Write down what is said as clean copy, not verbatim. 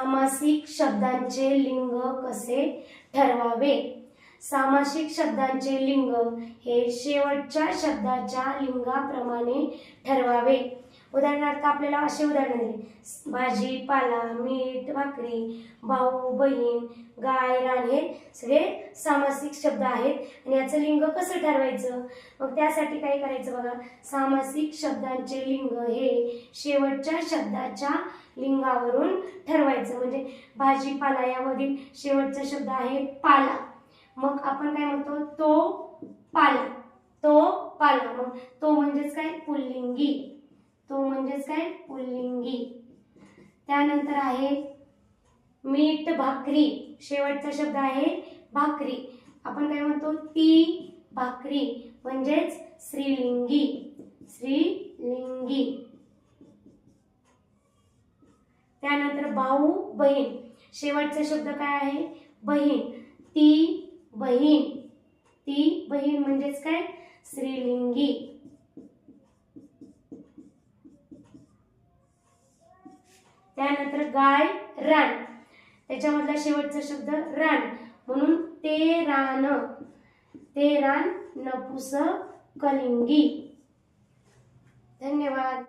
सामासिक शब्दांचे लिंग कसे ठरवावे? सामासिक शब्दांचे लिंग हे शेवटच्या शब्दाच्या लिंगाप्रमाणे ठरवावे. उदाहरणार्थ आपल्याला असे उदाहरण दिले, भाजी पाला, मीठ भाकरी, भाऊ बहीण, गाय रान हे सगळे सामासिक शब्द आहेत आणि याचं लिंग कसं ठरवायचं? मग त्यासाठी काय करायचं बघा, सामासिक शब्दांचे लिंग हे शेवटच्या शब्दाच्या लिंगावरून ठरवायचं. म्हणजे भाजीपाला यामधील शेवटचा शब्द आहे पाला, मग आपण काय म्हणतो, तो पाला, तो पाला. मग तो म्हणजेच काय, पुल्लिंगी, तो म्हणजेच काय, पुल्लिंगी. त्यानंतर आहे मीठ भाकरी, शेवटचा शब्द आहे भाकरी, आपण काय म्हणतो, ती भाकरी, म्हणजेच स्त्रीलिंगी, स्त्रीलिंगी. त्यानंतर भाऊ बहीण, शेवटचा शब्द काय आहे, बहीण, ती बहीण, ती बहीण म्हणजेच काय, स्त्रीलिंगी. त्यानंतर गाय रान, त्याच्यामधला शेवटचा शब्द रान, म्हणून ते रान, ते रान नपुसकलिंगी. धन्यवाद.